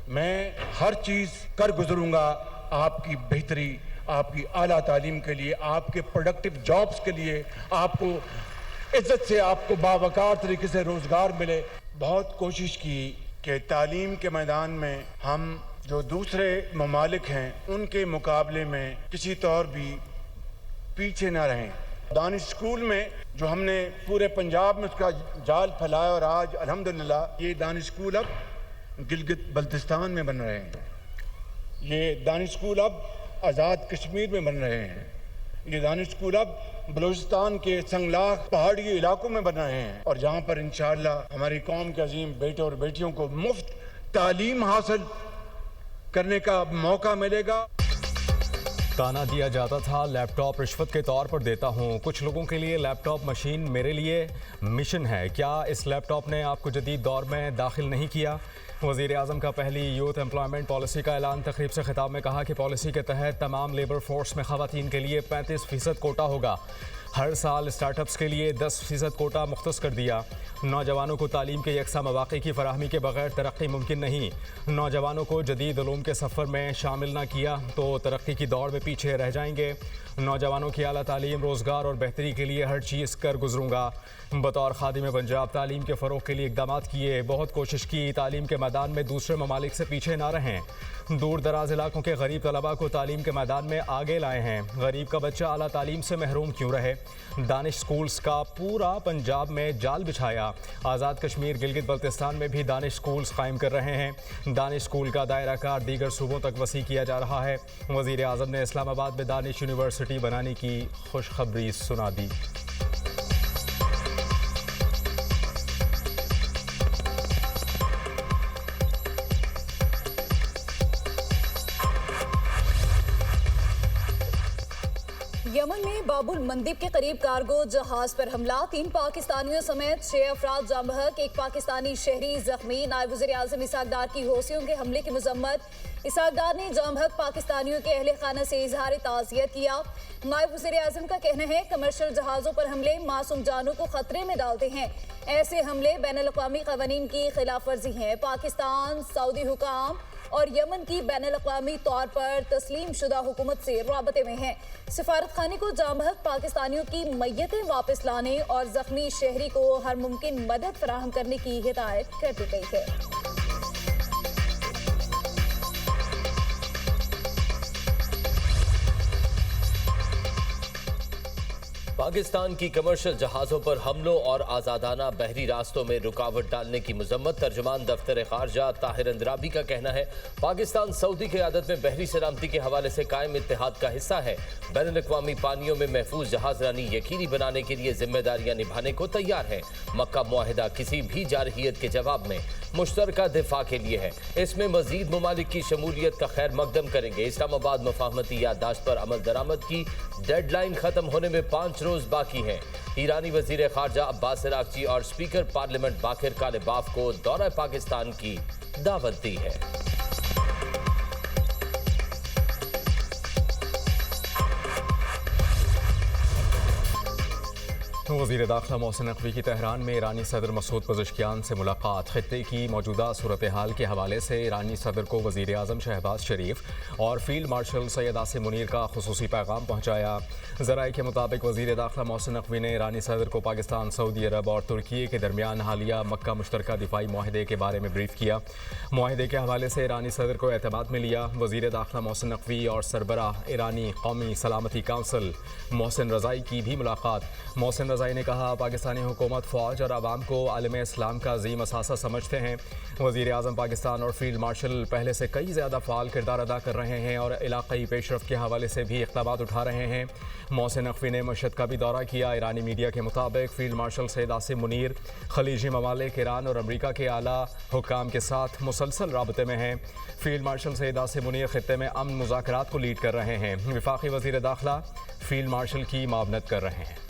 मैं हर चीज़ कर गुजरूंगा आपकी बेहतरी, आपकी आला तालीम के लिए, आपके प्रोडक्टिव जॉब्स के लिए, आपको इज्जत से, आपको बावकार तरीके से रोज़गार मिले। बहुत कोशिश की कि तालीम के मैदान में हम जो दूसरे ममालिक हैं उनके मुकाबले में किसी तौर भी पीछे ना रहें। दानिश स्कूल में जो हमने पूरे पंजाब में उसका जाल फैलाया और आज अल्हम्दुलिल्लाह ये दानिश स्कूल अब गिलगित बल्तिस्तान में बन रहे हैं, ये दानिश स्कूल अब आज़ाद कश्मीर में बन रहे हैं, ये दानिश स्कूल अब बलूचिस्तान के संगलाख पहाड़ी इलाकों में बन रहे हैं और जहाँ पर इंशाअल्लाह हमारी कौम के अजीम बेटे और बेटियों को मुफ्त तालीम हासिल करने का मौका मिलेगा। ताना दिया जाता था लैपटॉप रिश्वत के तौर पर देता हूं। कुछ लोगों के लिए लैपटॉप मशीन मेरे लिए मिशन है। क्या इस लैपटॉप ने आपको जदीद दौर में दाखिल नहीं किया? वज़ीर आज़म का पहली यूथ एम्प्लॉयमेंट पॉलिसी का ऐलान। तकरीब से खिताब में कहा कि पॉलिसी के तहत तमाम लेबर फोर्स में ख़वातीन के लिए 35% कोटा होगा। हर साल स्टार्टअप्स के लिए 10% कोटा मुख्तस कर दिया। नौजवानों को तालीम के यकसा मौक़े की फराहमी के बगैर तरक्की मुमकिन नहीं। नौजवानों को जदीद उलूम के सफ़र में शामिल न किया तो तरक्की की दौड़ में पीछे रह जाएंगे। नौजवानों की आला तालीम, रोज़गार और बेहतरी के लिए हर चीज़ कर गुजरूँगा। बतौर खादिम पंजाब तालीम के फ़रोग़ के लिए इक़दाम किए, बहुत कोशिश की तालीम के मैदान में दूसरे ममालिक से पीछे ना रहें। दूर दराज इलाकों के गरीब तलबा को तालीम के मैदान में आगे लाए हैं। गरीब का बच्चा आला तालीम से महरूम क्यों रहे? दानिश स्कूल्स का पूरा पंजाब में जाल बिछाया। आज़ाद कश्मीर गिलगित बल्तिस्तान में भी दानिश स्कूल्स कायम कर रहे हैं। दानिश स्कूल का दायरा कार दीगर सूबों तक वसी किया जा रहा है। वज़ीर आज़म ने इस्लामाबाद में दानिश यूनिवर्सिटी बनाने की खुशखबरी सुना दी। यमन में बाबुल मंदीब के करीब कार्गो जहाज पर हमला, 3 पाकिस्तानियों समेत 6 अफराद जाँ बहक, 1 पाकिस्तानी शहरी जख्मी। नायब वज़ीर आज़म इसहाक डार की हौसियों के हमले की मजम्मत। इसहाक डार ने जाँ बहक पाकिस्तानियों के अहले खाना से इजहार ताज़ियत किया। नायब वज़ीर आज़म का कहना है कमर्शियल जहाज़ों पर हमले मासूम जानों को खतरे में डालते हैं। ऐसे हमले बैनुल-अक़वामी क़वानीन की खिलाफ वर्जी हैं। पाकिस्तान, सऊदी हुकाम और यमन की बैनुल-अक़वामी तौर पर तस्लीम शुदा हुकूमत से राबते में हैं। सिफारत खाने को जाँ बहक पाकिस्तानियों की मैयतें वापस लाने और जख्मी शहरी को हर मुमकिन मदद फराहम करने की हिदायत कर दी गई है। पाकिस्तान की कमर्शियल जहाज़ों पर हमलों और आज़ादाना बहरी रास्तों में रुकावट डालने की मजम्मत। तर्जुमान दफ्तर खारजा ताहिर अंद्राबी का कहना है पाकिस्तान सऊदी क़यादत में बहरी सलामती के हवाले से कायम इत्तेहाद का हिस्सा है। बैनुल-अक़वामी पानियों में महफूज जहाज़रानी यकीनी बनाने के लिए जिम्मेदारियाँ निभाने को तैयार है। मक्का मुआहिदा किसी भी जारहियत के जवाब में मुश्तरका दिफा के लिए है। इसमें मजीद ममालिक की शमूलियत का खैर मकदम करेंगे। इस्लामाबाद मफाहमती याददाश्त पर अमल दरामद की डेडलाइन खत्म होने में 5 रोज बाकी हैं। ईरानी वजीर खारजा अब्बास अरागची और स्पीकर पार्लियामेंट बाकिर कालिबाफ को दौरा पाकिस्तान की दावत दी है। वज़ीर दाखिला मोहसिन नकवी की तेहरान में ईरानी सदर मसूद पज़ेश्कियान से मुलाकात। खित्ते की मौजूदा सूरत हाल के हवाले से ईरानी सदर को वज़ीर आज़म शहबाज शरीफ और फील्ड मार्शल सैयद आसिम मुनीर का खुसूसी पैगाम पहुँचाया। ज़राए के मुताबिक वज़ीर दाखिला मोहसिन नकवी ने ईरानी सदर को पाकिस्तान, सऊदी अरब और तुर्की के दरमियान हालिया मक्का मुश्तरका दिफाई माहदे के बारे में ब्रीफ किया। माहदे के हवाले से ईरानी सदर को एतमाद में लिया। वज़ीर दाखिला मोहसिन नकवी और सरबराह ईरानी कौमी सलामती काउंसिल मोहसिन रज़ाई की भी मुलाकात। मोहसिन रज़ाई ने कहा पाकिस्तानी हुकूमत फ़ौज और आवाम को आलम इस्लाम का अज़ीम असासा समझते हैं। वज़ीर आज़म पाकिस्तान और फील्ड मार्शल पहले से कई ज़्यादा फ़ाल किरदार अदा कर रहे हैं और इलाक़ाई पेशरफ़्त के हवाले से भी इक़दामात उठा रहे हैं। मोहसिन नकवी ने मशहद का भी दौरा किया। ईरानी मीडिया के मुताबिक फील्ड मार्शल सैयद आसिम मुनीर खलीजी ममालिक, ईरान और अमरीका के आला हुक्काम के साथ मुसलसल राबते में हैं। फील्ड मार्शल सैयद आसिम मुनीर खित्ते में अमन मुज़ाकरात को लीड कर रहे हैं। वफाकी वज़ीर दाखिला फील्ड मार्शल की मावनत कर रहे हैं।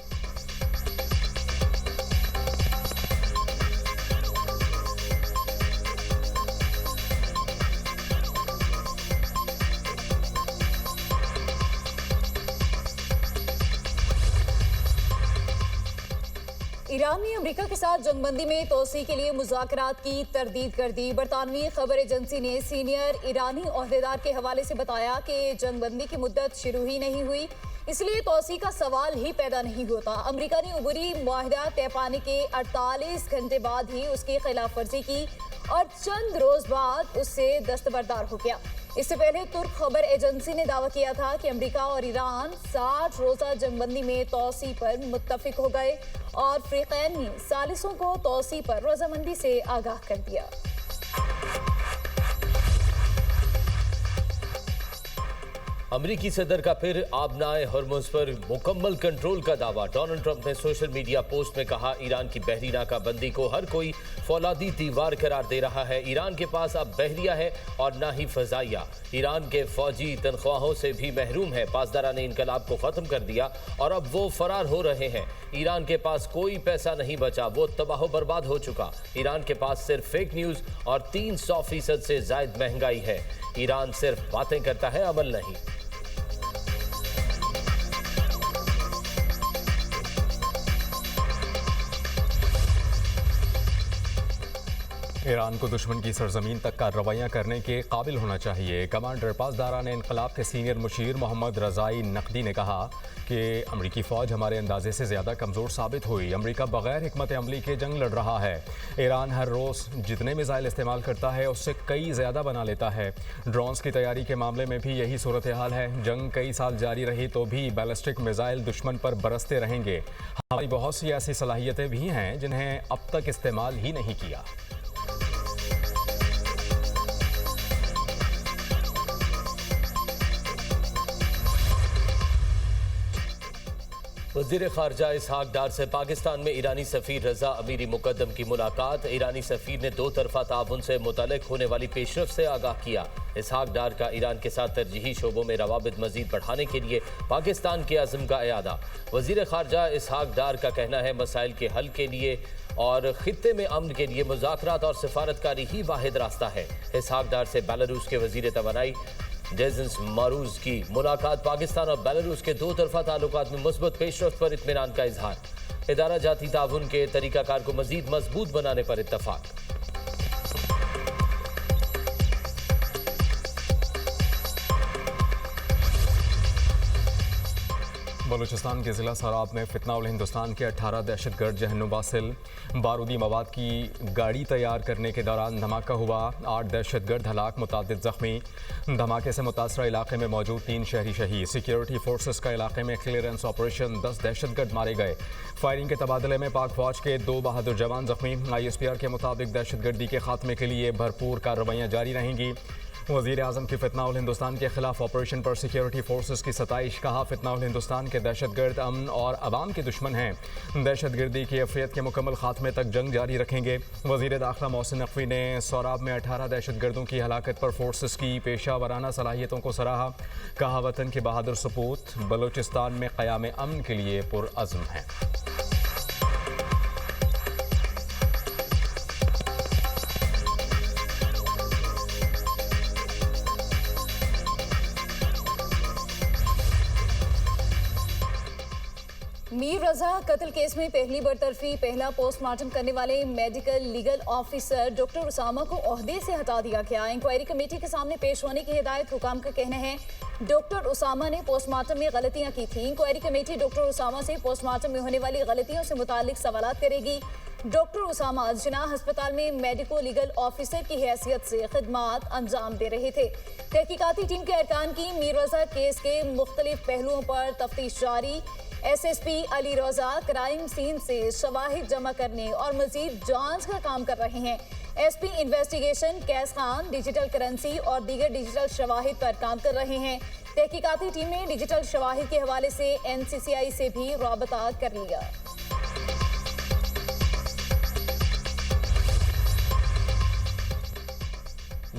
ईरान ने अमेरिका के साथ जंगबंदी में तोसी के लिए मुज़ाकरात की तरदीद कर दी। बरतानवी खबर एजेंसी ने सीनियर ईरानी ओहदेदार के हवाले से बताया कि जंगबंदी की मुद्दत शुरू ही नहीं हुई, इसलिए तोसी का सवाल ही पैदा नहीं होता। अमेरिका ने उबरी मुआहिदा तय पाने के 48 घंटे बाद ही उसकी खिलाफ वर्जी की और चंद रोज बाद उससे दस्तबरदार हो गया। इससे पहले तुर्क खबर एजेंसी ने दावा किया था कि अमेरिका और ईरान 60 रोजा जंगबंदी में तोसी पर मुत्तफिक हो गए और फ्रीकैन ने सालिसों को तोसी पर रजामंदी से आगाह कर दिया। अमरीकी सदर का फिर आबनाए हॉर्मुज़ पर मुकम्मल कंट्रोल का दावा। डोनाल्ड ट्रंप ने सोशल मीडिया पोस्ट में कहा, ईरान की बहरी नाकाबंदी को हर कोई फौलादी दीवार करार दे रहा है। ईरान के पास अब बहरिया है और ना ही फजाइया। ईरान के फौजी तनख्वाहों से भी महरूम है। पासदारान इनकलाब को ख़त्म कर दिया और अब वो फरार हो रहे हैं। ईरान के पास कोई पैसा नहीं बचा, वो तबाह बर्बाद हो चुका। ईरान के पास सिर्फ फेक न्यूज़ और 300% से ज़ायद महंगाई है। ईरान सिर्फ बातें करता है, अमल नहीं। ईरान को दुश्मन की सरजमीन तक कार्रवाइयाँ करने के काबिल होना चाहिए। कमांडर पासदारान इनकलाब के सीनियर मुशीर मोहम्मद रज़ाई नकदी ने कहा कि अमरीकी फ़ौज हमारे अंदाजे से ज़्यादा कमज़ोर साबित हुई। अमरीका बगैर हिकमत अमली के जंग लड़ रहा है। ईरान हर रोज़ जितने मिसाइल इस्तेमाल करता है उससे कई ज़्यादा बना लेता है। ड्रोन्स की तैयारी के मामले में भी यही सूरत हाल है। जंग कई साल जारी रही तो भी बैलिस्टिक मिसाइल दुश्मन पर बरसते रहेंगे। हमारी बहुत सी ऐसी सलाहियतें भी हैं जिन्हें अब तक इस्तेमाल ही नहीं किया। वज़ीर ख़ारजा इसहाक डार से पाकिस्तान में ईरानी सफ़ीर रज़ा अमीरी मुक़द्दम की मुलाकात। ईरानी सफ़ीर ने दो तरफ़ा ताउन से मुतल्लिक़ होने वाली पेशरफ़ से आगाह किया। इसहाक डार का ईरान के साथ तरजीही शोबों में रवाबित मज़ीद बढ़ाने के लिए पाकिस्तान के अज़्म का इयादा। वज़ीर ख़ारजा इसहाक डार का कहना है, मसाइल के हल के लिए और ख़ित्ते में अमन के लिए मुज़ाकरात और सिफारतकारी ही वाहिद रास्ता है। इसहाक डार से बेलारूस के वज़ीर तवानाई डेज़न्स मारूज की मुलाकात। पाकिस्तान और बेलारूस के दो तरफा ताल्लुकात में मुस्बत पेशरफ्त पर इत्मीनान का इजहार। इदारा जाती ताउन के तरीक़ाकार को मज़ीद मजबूत बनाने पर इत्तफ़ाक़। बलूचिस्तान के ज़िला सराब में फितना उल हिंदुस्तान के 18 दहशतगर्द जहन्नुम वासिल बारूदी मवाद की गाड़ी तैयार करने के दौरान धमाका हुआ। 8 दहशतगर्द हलाक, मुतादिद जख्मी। धमाके से मुतासरा इलाके में मौजूद 3 शहरी शहीद। सिक्योरिटी फोर्सेस का इलाके में क्लियरेंस ऑपरेशन। 10 दहशतगर्द मारे गए। फायरिंग के तबादले में पाक फौज के 2 बहादुर जवान जख्मी। ISPR के मुताबिक दहशतगर्दी के खात्मे के लिए भरपूर कार्रवाइयाँ जारी रहेंगी। वज़ीर आज़म की फितना उल हिंदुस्तान के खिलाफ ऑपरेशन पर सिक्योरिटी फोर्सेस की सताइश। कहा, फितना उल हिंदुस्तान के दहशतगर्द अमन और अवाम के दुश्मन हैं। दहशतगर्दी की अफियत के मुकम्मल खात्मे तक जंग जारी रखेंगे। वज़ीर दाखिला मोहसिन नकवी ने सोराब में 18 दहशतगर्दों की हलाकत पर फोर्सेस की पेशा वराना सलाहियतों को सराहा। कहा, वतन के बहादुर सपूत बलूचिस्तान में क़याम अमन के लिए पुरअज़्म हैं। मीर रजा कत्ल केस में पहली बरतरफी पहला पोस्टमार्टम करने वाले medical legal officer doctor Usama को ओहदे से हटा दिया गया। इंक्वायरी कमेटी के सामने पेश होने की हिदायत। हुकाम का कहना है, डॉक्टर उसामा ने पोस्टमार्टम में गलतियां की थी। इंक्वायरी कमेटी डॉक्टर उसामा से पोस्टमार्टम में होने वाली गलतियों से मुतालिक सवालात करेगी। डॉक्टर उसामा जिनाह अस्पताल में मेडिको लीगल ऑफिसर की हैसियत से खिदमात अंजाम दे रहे थे। तहकीकाती टीम के अरकान की मीर रजा केस के मुख्तलिफ पहलुओं पर तफ्तीश जारी। SSP अली रोजा क्राइम सीन से शवाहिद जमा करने और मजीद जांच का काम कर रहे हैं। SP investigation cash Khan digital currency और दीगर डिजिटल शवाहिद पर काम कर रहे हैं। तहकीकाती टीम ने डिजिटल शवाहिद के हवाले से NCCI से भी राबता कर लिया।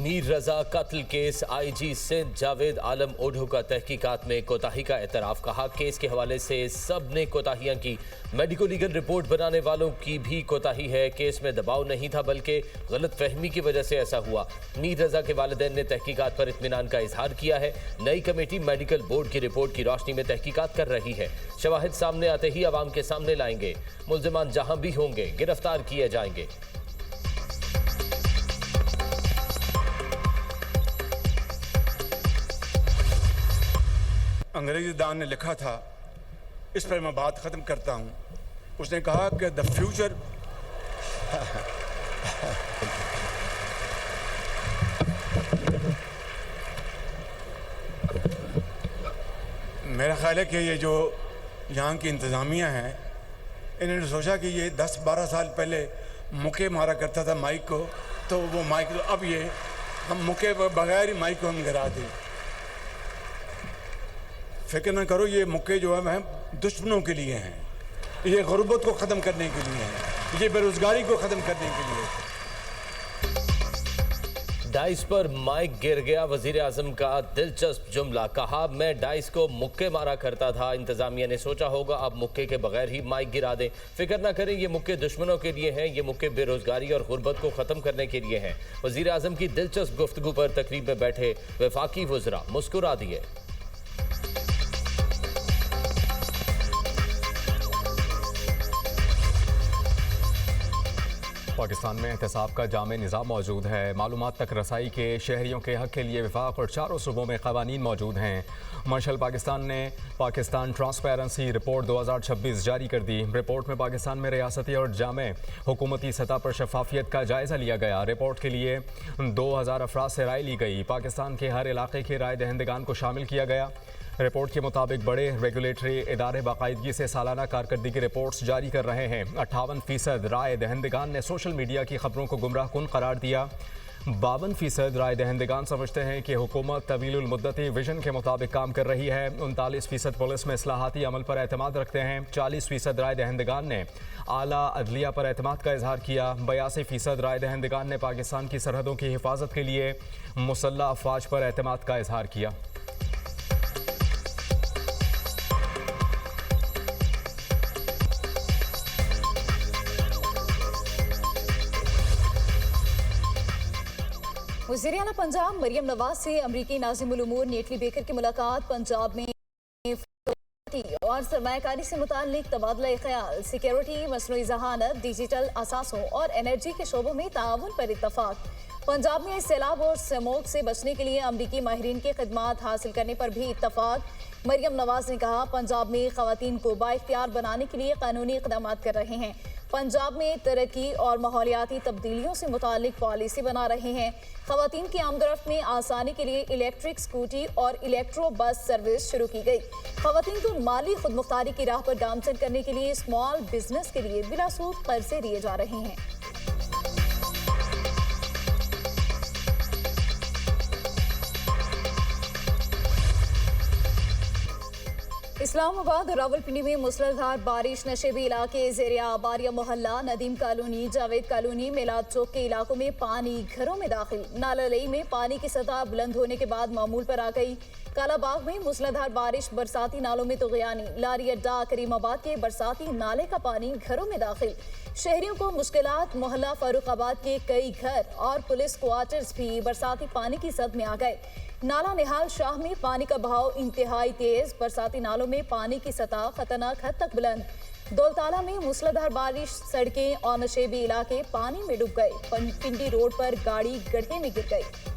मीर रजा कत्ल केस आईजी सिंध जावेद आलम ओढ़ो का तहकीकात में कोताही का एतराफ़। कहा केस के हवाले से सब ने कोताहियां की, मेडिको लीगल रिपोर्ट बनाने वालों की भी कोताही है। केस में दबाव नहीं था बल्कि गलत फहमी की वजह से ऐसा हुआ। मीर रजा के वालिदैन ने तहकीकात पर इत्मीनान का इजहार किया है। नई कमेटी मेडिकल बोर्ड की रिपोर्ट की रोशनी में तहकीकात कर रही है। शवाहिद सामने आते ही अवाम के सामने लाएंगे। मुल्जिमान जहां भी होंगे गिरफ्तार किए जाएंगे। अंग्रेजी दान ने लिखा था, इस पर मैं बात ख़त्म करता हूँ। उसने कहा कि द फ्यूचर मेरा ख्याल है कि ये जो यहाँ की इंतज़ामिया है, इन्होंने सोचा कि ये 10-12 साल पहले मुक्के मारा करता था माइक को, तो वो माइक तो अब ये हम मुक्के बगैर ही माइक को हम गिरा दें। फिक्र ना करो, ये मुक्के जो है दुश्मनों के लिए हैं, ये गुर्बत को ख़त्म करने के लिए हैं, ये बेरोज़गारी को ख़त्म करने के लिए। डाइस पर माइक गिर गया, वजीर आजम का दिलचस्प जुमला। कहा मैं डाइस को मुक्के मारा करता था, इंतजामिया ने सोचा होगा अब मुक्के के बगैर ही माइक गिरा दें। फिक्र ना करें, ये मुक्के दुश्मनों के लिए हैं, ये मुक्के बेरोजगारी और गुर्बत को ख़त्म करने के लिए हैं। वजीर आजम की दिलचस्प गुफ्तगू पर तकरीब में बैठे वफाकी वज़रा मुस्कुरा दिए। पाकिस्तान में एहतसाब का जामे निज़ाम मौजूद है। मालूमात तक रसाई के शहरियों के हक़ के लिए वफाक और चारों सूबों में क़वानीन मौजूद हैं। मार्शल पाकिस्तान ने पाकिस्तान ट्रांसपेरेंसी रिपोर्ट 2026 जारी कर दी। रिपोर्ट में पाकिस्तान में रियासती और जामे हुकूमती सतह पर शफाफियत का जायज़ा लिया गया। रिपोर्ट के लिए 2000 अफराद से राय ली गई। पाकिस्तान के हर इलाके के राय दहिंदगान को शामिल किया गया। रिपोर्ट के मुताबिक बड़े रेगुलेटरी इदारे बाकायदगी से सालाना कारकर्दगी रिपोर्ट्स जारी कर रहे हैं। 58% राय दहिंदगान ने सोशल मीडिया की खबरों को गुमराह कुन करार दिया। 52% राय दहिंदगान समझते हैं कि हुकूमत तवीलुल मुद्दती विजन के मुताबिक काम कर रही है। 39% पुलिस में इस्लाहाती अमल पर एतमाद रखते हैं। 40% राय दहिंदगान ने आला अदलिया पर एतमाद का इजहार किया। 82% राय दहिंदगान ने पाकिस्तान की सरहदों की हिफाजत के लिए मुसल्लह अफवाज पर एतमाद का इजहार किया। वज़ीर आला पंजाब मरियम नवाज से अमरीकी नाज़िमुल उमूर नेटली बेकर की मुलाकात। पंजाब में और सरमायाकारी से मुताल्लिक तबादला ख्याल, सिक्योरिटी, मसनूई जहानत, डिजिटल असासों और एनर्जी के शोबों में ताउन पर इत्तफाक। पंजाब में सैलाब और स्मोक से बचने के लिए अमरीकी माहिरीन की खिदमात हासिल करने पर भी इत्तफाक। मरियम नवाज ने कहा पंजाब में ख़वातीन को बाइख्तियार बनाने के लिए कानूनी इक़दाम कर रहे हैं। पंजाब में तरक्की और माहौलियाती तब्दीलियों से मुताल्लिक पॉलिसी बना रहे हैं। ख़वातीन की आमदरफ्त में आसानी के लिए इलेक्ट्रिक स्कूटी और इलेक्ट्रो बस सर्विस शुरू की गई। ख़वातीन को माली खुदमुख्तारी की राह पर गामजन करने के लिए स्मॉल बिजनेस के लिए बिला सूद कर्जे दिए जा रहे हैं। इस्लामाबाद और रावलपिंडी में मूसलाधार बारिश, नशेबी इलाके ज़ेरे बारिया मोहल्ला, नदीम कॉलोनी, जावेद कॉलोनी, मेलाद चौक के इलाकों में पानी घरों में दाखिल। नाला लई में पानी की सतह बुलंद होने के बाद मामूल पर आ गई। कालाबाग में मूसलाधार बारिश, बरसाती नालों में तुग़यानी। लारी अड्डा करीमाबाद के बरसाती नाले का पानी घरों में दाखिल। शहरियों को मुश्किलात। मोहल्ला फारूकाबाद के कई घर और पुलिस क्वार्टर्स भी बरसाती पानी की जद में आ गए। नाला निहाल शाह में पानी का बहाव इंतहाई तेज। बरसाती नालों में पानी की सतह खतरनाक हद तक बुलंद। दौलताला में मूसलाधार बारिश, सड़कें और नशेबी इलाके पानी में डूब गए। पिंडी रोड पर गाड़ी गड्ढे में गिर गई।